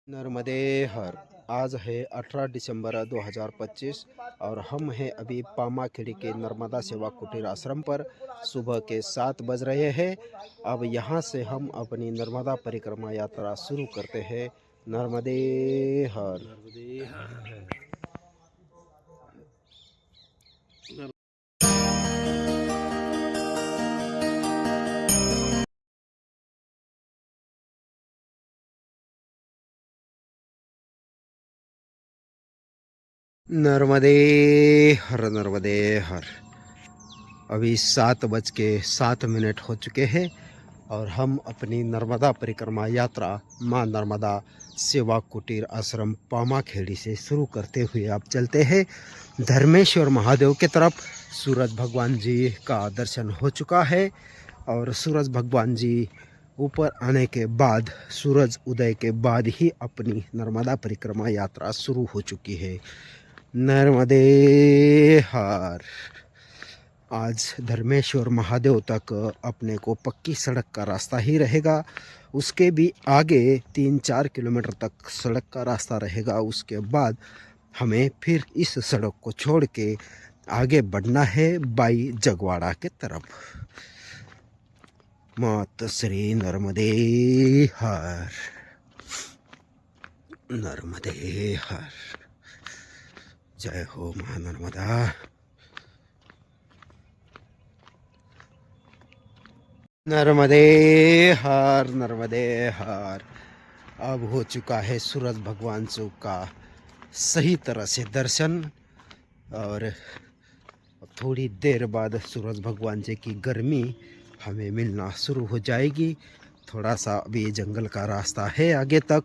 नर्मदे हर। आज है 18 दिसंबर 2025 और हम हैं अभी पामाखेड़ी के नर्मदा सेवा कुटीर आश्रम पर। सुबह के 7 बज रहे हैं। अब यहाँ से हम अपनी नर्मदा परिक्रमा यात्रा शुरू करते हैं। नर्मदे हर। नर्मदे हर नर्मदे हर। अभी 7:07 हो चुके हैं और हम अपनी नर्मदा परिक्रमा यात्रा माँ नर्मदा सेवा कुटीर आश्रम पामाखेड़ी से शुरू करते हुए अब चलते हैं धर्मेश्वर महादेव की तरफ। सूरज भगवान जी का दर्शन हो चुका है और सूरज भगवान जी ऊपर आने के बाद, सूरज उदय के बाद ही अपनी नर्मदा परिक्रमा यात्रा शुरू हो चुकी है। नर्मदे हर। आज धर्मेश्वर महादेव तक अपने को पक्की सड़क का रास्ता ही रहेगा। उसके भी आगे 3-4 किलोमीटर तक सड़क का रास्ता रहेगा। उसके बाद हमें फिर इस सड़क को छोड़ के आगे बढ़ना है बाई जगवाड़ा के तरफ। मात श्री नर्मदे हर। नर्मदे हर। जय हो मां नर्मदा। नर्मदे हर नर्मदे हर। अब हो चुका है सूरज भगवान जी का सही तरह से दर्शन और थोड़ी देर बाद सूरज भगवान जी की गर्मी हमें मिलना शुरू हो जाएगी। थोड़ा सा अभी जंगल का रास्ता है आगे तक,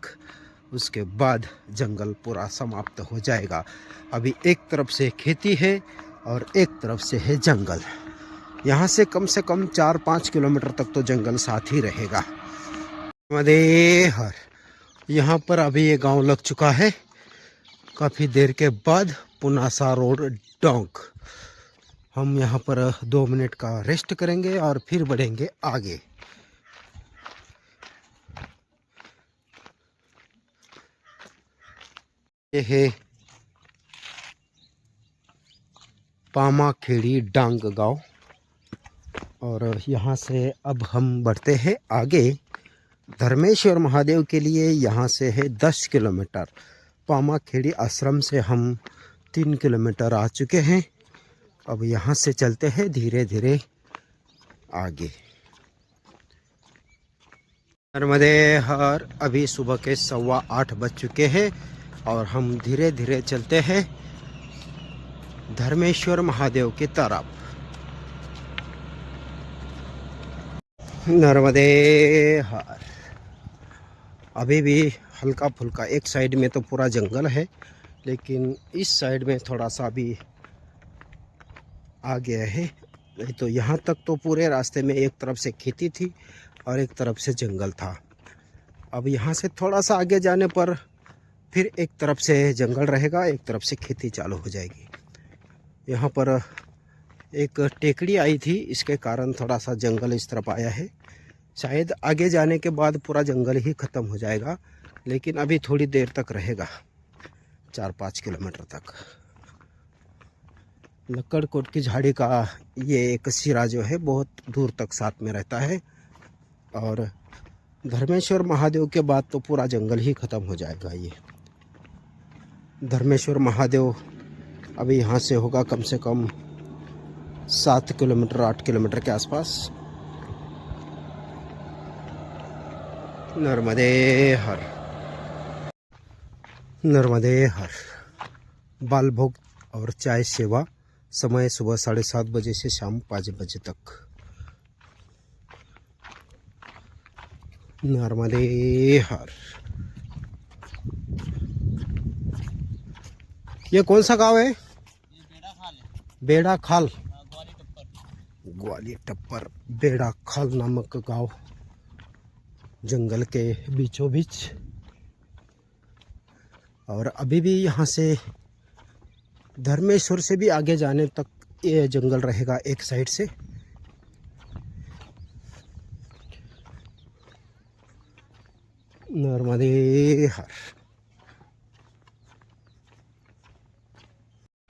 उसके बाद जंगल पूरा समाप्त हो जाएगा। अभी एक तरफ से खेती है और एक तरफ से है जंगल। यहाँ से कम 4-5 किलोमीटर तक तो जंगल साथ ही रहेगा। नर्मदे हर। यहाँ पर अभी ये गांव लग चुका है। काफ़ी देर के बाद पुनासा रोड डोंक। हम यहाँ पर 2 मिनट का रेस्ट करेंगे और फिर बढ़ेंगे आगे। ये है पामाखेड़ी डांग गांव और यहाँ से अब हम बढ़ते हैं आगे धर्मेश्वर महादेव के लिए। यहाँ से है 10 किलोमीटर। पामाखेड़ी आश्रम से हम 3 किलोमीटर आ चुके हैं। अब यहाँ से चलते हैं धीरे धीरे आगे। नर्मदे हर। अभी सुबह के 8:15 बज चुके हैं और हम धीरे धीरे चलते हैं धर्मेश्वर महादेव की तरफ। नर्मदे हर। अभी भी हल्का फुल्का, एक साइड में तो पूरा जंगल है लेकिन इस साइड में थोड़ा सा भी आ गया है। नहीं तो यहाँ तक तो पूरे रास्ते में एक तरफ से खेती थी और एक तरफ से जंगल था। अब यहाँ से थोड़ा सा आगे जाने पर फिर एक तरफ से जंगल रहेगा, एक तरफ से खेती चालू हो जाएगी। यहाँ पर एक टेकड़ी आई थी, इसके कारण थोड़ा सा जंगल इस तरफ आया है। शायद आगे जाने के बाद पूरा जंगल ही ख़त्म हो जाएगा, लेकिन अभी थोड़ी देर तक रहेगा, 4-5 किलोमीटर तक। लक्कड़कोट की झाड़ी का ये एक सिरा जो है बहुत दूर तक साथ में रहता है और धर्मेश्वर महादेव के बाद तो पूरा जंगल ही ख़त्म हो जाएगा। ये धर्मेश्वर महादेव अभी यहाँ से होगा कम से कम 7 किलोमीटर 8 किलोमीटर के आसपास। नर्मदे हर। नर्मदे हर। बाल भोग और चाय सेवा, समय सुबह 7:30 बजे से शाम 5 बजे तक। नर्मदे हर। ये कौन सा गांव है? बेड़ा खाल। ग्वाली टप्पर बेड़ा खाल नामक गांव जंगल के बीचों बीच। और अभी भी यहाँ से धर्मेश्वर से भी आगे जाने तक ये जंगल रहेगा एक साइड से। नर्मदे हर।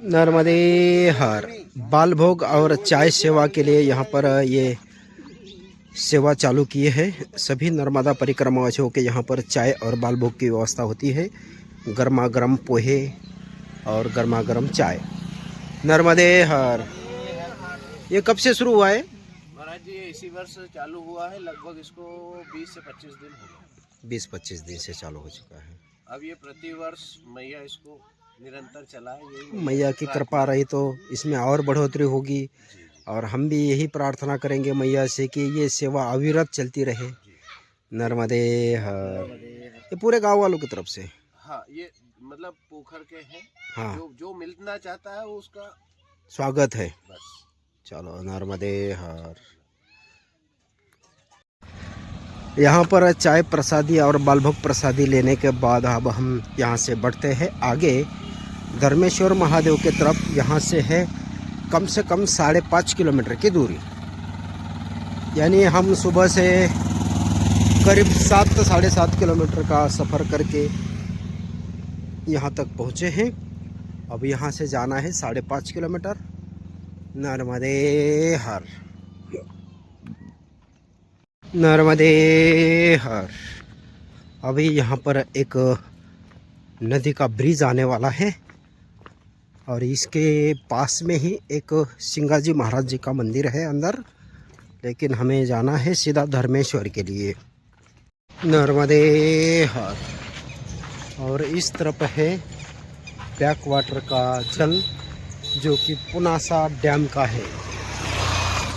नर्मदे हर। बाल भोग और चाय सेवा के लिए यहाँ पर ये सेवा चालू किए हैं। सभी नर्मदा परिक्रमावासियों के यहाँ पर चाय और बाल भोग की व्यवस्था होती है। गर्मा गर्म पोहे और गर्मा गर्म चाय। नर्मदे हर। ये कब से शुरू हुआ है महाराज जी? इसी वर्ष चालू हुआ है, लगभग इसको 20 से 25 दिन हो गए। 20-25 दिन से चालू हो चुका है। अब ये प्रतिवर्ष मैया इसको निरंतर चलाए, यही मैया की कृपा रही तो इसमें और बढ़ोतरी होगी। और हम भी यही प्रार्थना करेंगे मैया से कि ये सेवा अविरत चलती रहे। नर्मदे हर। ये पूरे गांव वालों की तरफ से? हाँ, ये मतलब पोखर के हैं। हाँ, जो मिलना चाहता है वो उसका स्वागत है। बस। चलो नर्मदे हर। यहाँ पर चाय प्रसादी और बालभोग प्रसादी लेने के बाद अब हम यहाँ से बढ़ते हैं आगे धर्मेश्वर महादेव के तरफ। यहाँ से है कम से कम 5.5 किलोमीटर की दूरी। यानी हम सुबह से करीब 7 से 7.5 किलोमीटर का सफ़र करके यहाँ तक पहुँचे हैं। अब यहाँ से जाना है 5.5 किलोमीटर। नर्मदे हर। नर्मदे हर। अभी यहाँ पर एक नदी का ब्रिज आने वाला है और इसके पास में ही एक सिंगाजी महाराज जी का मंदिर है अंदर, लेकिन हमें जाना है सीधा धर्मेश्वर के लिए। नर्मदे हर। और इस तरफ है बैक वाटर का जल जो कि पुनासा डैम का है।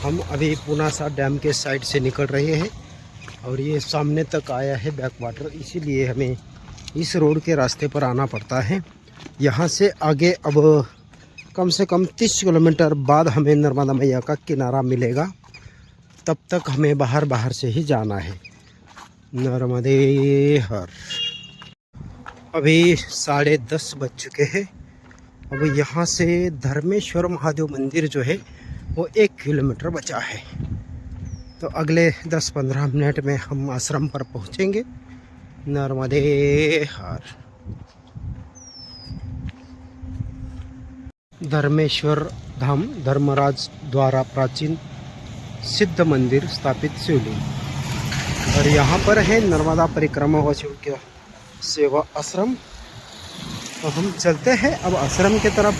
हम अभी पुनासा डैम के साइड से निकल रहे हैं और ये सामने तक आया है बैक वाटर, इसीलिए हमें इस रोड के रास्ते पर आना पड़ता है। यहाँ से आगे अब कम से कम 30 किलोमीटर बाद हमें नर्मदा मैया का किनारा मिलेगा। तब तक हमें बाहर से ही जाना है। नर्मदे हर। अभी 10:30 बज चुके हैं। अब यहाँ से धर्मेश्वर महादेव मंदिर जो है वो 1 किलोमीटर बचा है। तो अगले 10-15 मिनट में हम आश्रम पर पहुँचेंगे। नर्मदे हर। धर्मेश्वर धाम धर्मराज द्वारा प्राचीन सिद्ध मंदिर स्थापित शिवलिंग। और यहाँ पर है नर्मदा परिक्रमावासियों का सेवा आश्रम। तो हम चलते हैं अब आश्रम के तरफ,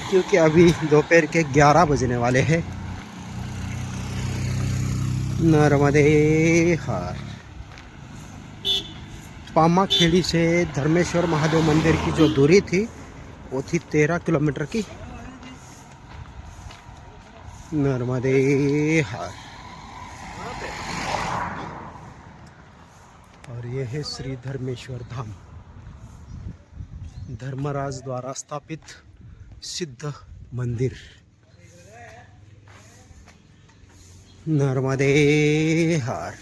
क्योंकि अभी दोपहर के 11 बजने वाले हैं। नर्मदे हर। पामाखेड़ी से धर्मेश्वर महादेव मंदिर की जो दूरी थी वो थी 13 किलोमीटर की। नर्मदे हर। और यह है श्री धर्मेश्वर धाम, धर्मराज द्वारा स्थापित सिद्ध मंदिर। नर्मदे हर।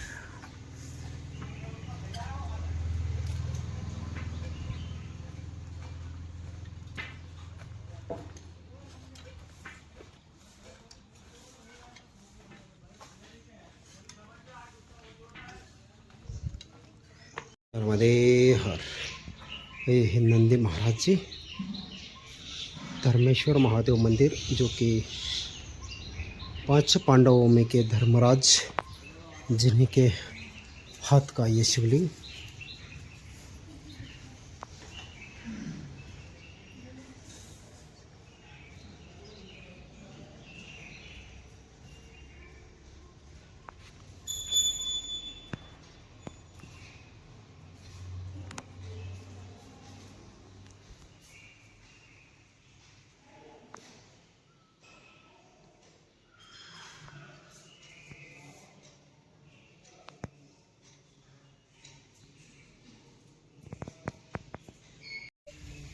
नर्मदे हर। ये है नंदी महाराज जी, धर्मेश्वर महादेव मंदिर, जो कि 5 पांडवों में के धर्मराज जिन्हीं के हाथ का ये शिवलिंग।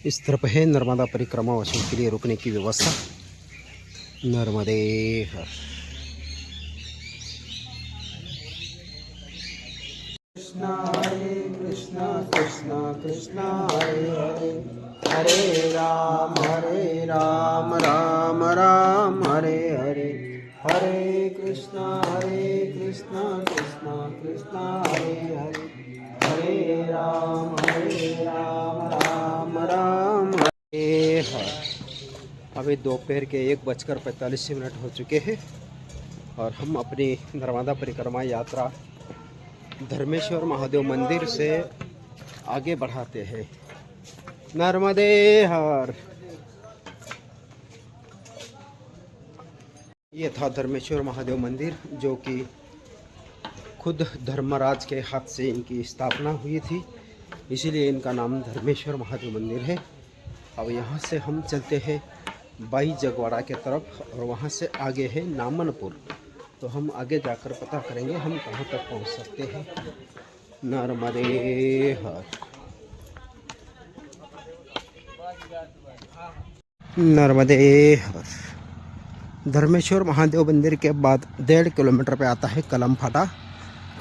इस तरफ है नर्मदा परिक्रमा वासियों के लिए रुकने की व्यवस्था। नर्मदे हर। कृष्णा हरे कृष्णा कृष्णा कृष्णा हरे हरे, हरे राम राम राम हरे हरे, हरे कृष्णा कृष्णा कृष्णा हरे हरे, हरे राम राम राम हरे हर। अभी दोपहर के 1:45 हो चुके हैं और हम अपनी नर्मदा परिक्रमा यात्रा धर्मेश्वर महादेव मंदिर से आगे बढ़ाते हैं। नर्मदे हर। ये था धर्मेश्वर महादेव मंदिर, जो कि खुद धर्मराज के हाथ से इनकी स्थापना हुई थी, इसीलिए इनका नाम धर्मेश्वर महादेव मंदिर है। अब यहाँ से हम चलते हैं बाई जगवाड़ा के तरफ और वहाँ से आगे है नामनपुर। तो हम आगे जाकर पता करेंगे हम कहाँ तक पहुँच सकते हैं। नर्मदे हर। नर्मदे हर। धर्मेश्वर महादेव मंदिर के बाद 1.5 किलोमीटर पे आता है कलम फाटा।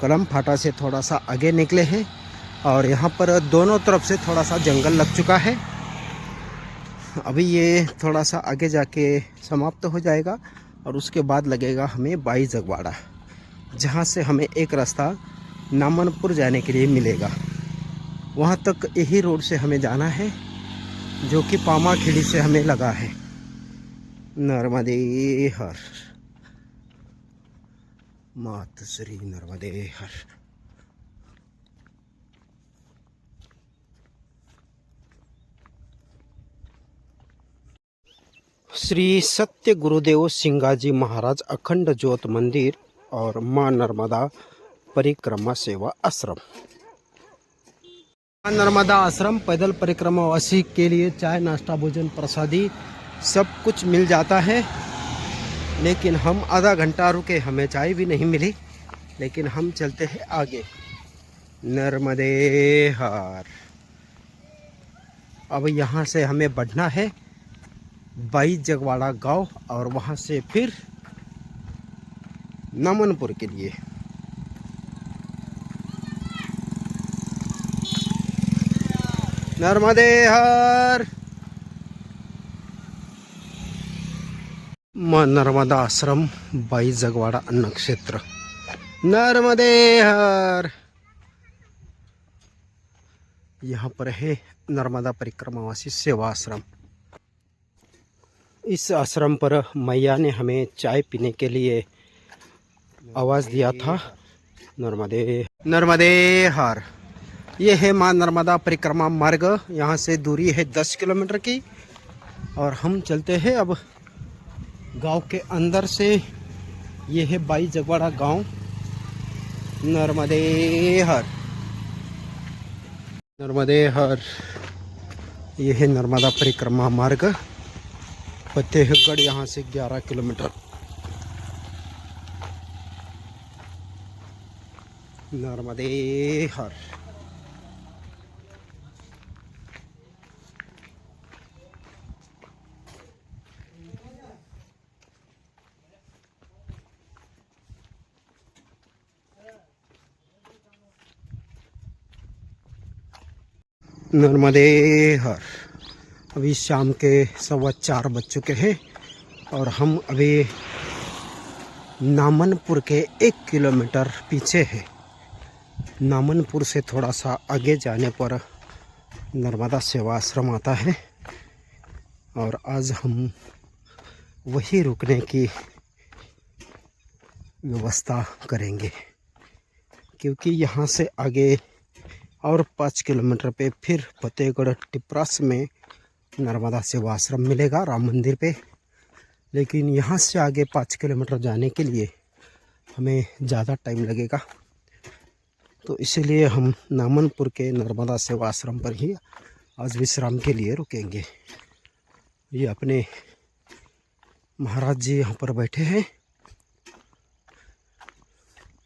कलम फाटा से थोड़ा सा आगे निकले हैं और यहाँ पर दोनों तरफ से थोड़ा सा जंगल लग चुका है। अभी ये थोड़ा सा आगे जाके समाप्त हो जाएगा और उसके बाद लगेगा हमें बाई जगवाड़ा, जहाँ से हमें एक रास्ता नामनपुर जाने के लिए मिलेगा। वहाँ तक यही रोड से हमें जाना है, जो कि पामाखेड़ी से हमें लगा है। नर्मदे हर। मात श्री नर्मदे हर। श्री सत्य गुरुदेव सिंगाजी महाराज अखंड ज्योत मंदिर और मां नर्मदा परिक्रमा सेवा आश्रम। मां नर्मदा आश्रम पैदल परिक्रमा वासी के लिए चाय नाश्ता भोजन प्रसादी सब कुछ मिल जाता है, लेकिन हम आधा घंटा रुके, हमें चाय भी नहीं मिली, लेकिन हम चलते हैं आगे। नर्मदे हर। अब यहाँ से हमें बढ़ना है बाई जगवाड़ा गांव और वहाँ से फिर नामनपुर के लिए। नर्मदे हर। मां नर्मदा आश्रम बाई जगवाड़ा अन्न क्षेत्र। नर्मदे हर। यहाँ पर है नर्मदा परिक्रमावासी सेवा आश्रम। इस आश्रम पर मैया ने हमें चाय पीने के लिए आवाज़ दिया था। नर्मदे नर्मदे हर। ये है मां नर्मदा परिक्रमा मार्ग। यहाँ से दूरी है 10 किलोमीटर की और हम चलते हैं अब गांव के अंदर से। ये है बाई जगवाड़ा गांव। नर्मदे हर। नर्मदे हर। ये है नर्मदा परिक्रमा मार्ग। फतेहगढ़ यहाँ से 11 किलोमीटर। नर्मदे हर। नर्मदे हर। अभी शाम के 4:15 बज चुके हैं और हम अभी नामनपुर के 1 किलोमीटर पीछे हैं। नामनपुर से थोड़ा सा आगे जाने पर नर्मदा सेवा आश्रम आता है और आज हम वही रुकने की व्यवस्था करेंगे, क्योंकि यहाँ से आगे और 5 किलोमीटर पे फिर फतेहगढ़ टिपरास में नर्मदा सेवा आश्रम मिलेगा राम मंदिर पे। लेकिन यहाँ से आगे 5 किलोमीटर जाने के लिए हमें ज़्यादा टाइम लगेगा, तो इसीलिए हम नामनपुर के नर्मदा सेवा आश्रम पर ही आज विश्राम के लिए रुकेंगे। ये अपने महाराज जी यहाँ पर बैठे हैं।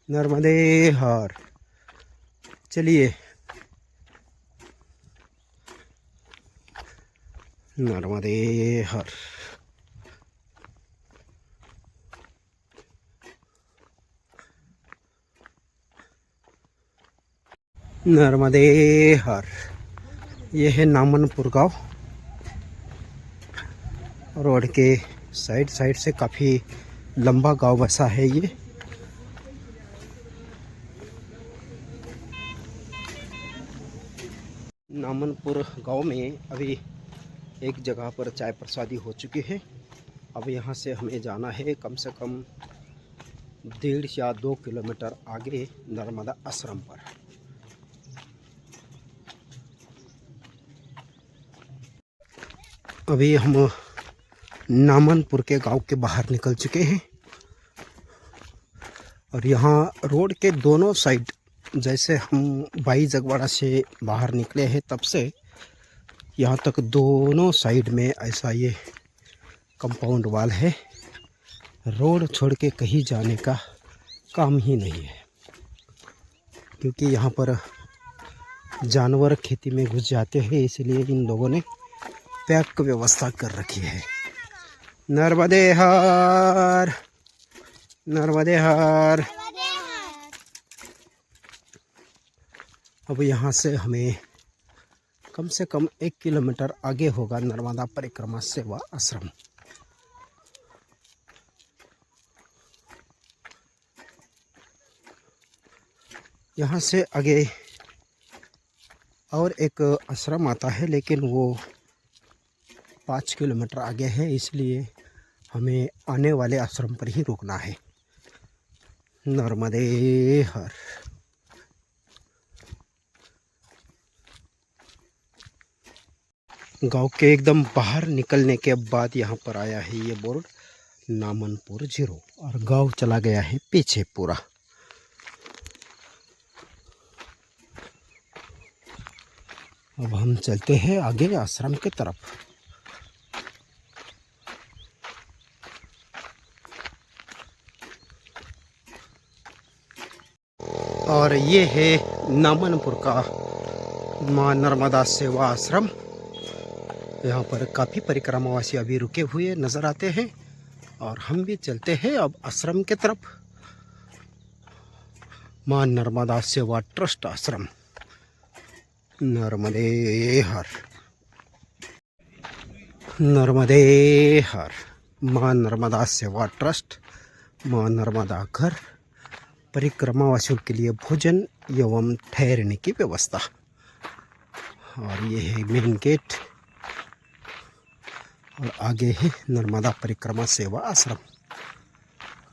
नर्मदे हर। चलिए। नर्मदे हर। नर्मदे हर। ये है नामनपुर गांव। रोड के साइड से काफ़ी लंबा गांव बसा है ये। नामनपुर गांव में अभी एक जगह पर चाय प्रसादी हो चुकी है। अब यहाँ से हमें जाना है कम से कम 1.5 या 2 किलोमीटर आगे नर्मदा आश्रम पर। अभी हम नामनपुर के गांव के बाहर निकल चुके हैं और यहाँ रोड के दोनों साइड, जैसे हम बाई जगवाड़ा से बाहर निकले हैं तब से यहाँ तक दोनों साइड में ऐसा ये कंपाउंड वाल है। रोड छोड़ के कहीं जाने का काम ही नहीं है, क्योंकि यहाँ पर जानवर खेती में घुस जाते हैं, इसलिए इन लोगों ने पैक व्यवस्था कर रखी है। नर्मदे हर, नर्मदे हर। अब यहाँ से हमें कम से कम 1 किलोमीटर आगे होगा नर्मदा परिक्रमा सेवा आश्रम। यहाँ से आगे और एक आश्रम आता है, लेकिन वो 5 किलोमीटर आगे है, इसलिए हमें आने वाले आश्रम पर ही रुकना है। नर्मदे हर। गांव के एकदम बाहर निकलने के बाद यहाँ पर आया है ये बोर्ड नामनपुर 0 और गांव चला गया है पीछे पूरा। अब हम चलते हैं आगे आश्रम की तरफ। और ये है नामनपुर का माँ नर्मदा सेवा आश्रम। यहाँ पर काफ़ी परिक्रमावासी अभी रुके हुए नज़र आते हैं और हम भी चलते हैं अब आश्रम की तरफ। माँ नर्मदा सेवा ट्रस्ट आश्रम। नर्मदे हर, नर्मदे हर। माँ नर्मदा सेवा ट्रस्ट, माँ नर्मदा घर, परिक्रमावासियों के लिए भोजन एवं ठहरने की व्यवस्था। और ये है मेन गेट और आगे है नर्मदा परिक्रमा सेवा आश्रम।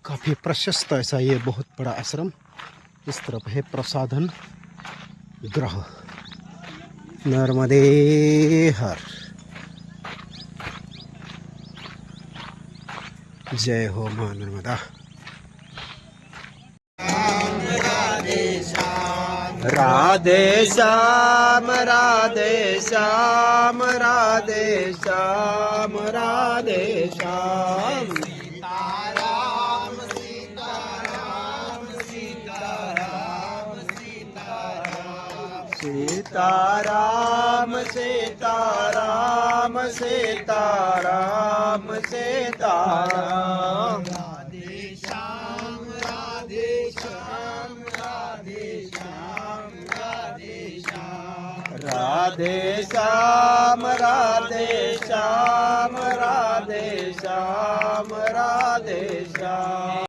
काफ़ी प्रशस्त ऐसा ये बहुत बड़ा आश्रम। इस तरफ है प्रसाधन गृह। नर्मदे हर। जय हो मां नर्मदा। राधे श्याम, राधे श्याम, राधे श्याम, राधे श्याम। सीताराम, सीताराम, सीताराम, सीताराम, सीताराम, सीताराम, सीताराम, सीताराम। राधे श्याम, राधे श्याम, राधे श्याम, राधे श्याम। राधे श्याम, राधे श्याम, राधे श्याम, राधे श्याम।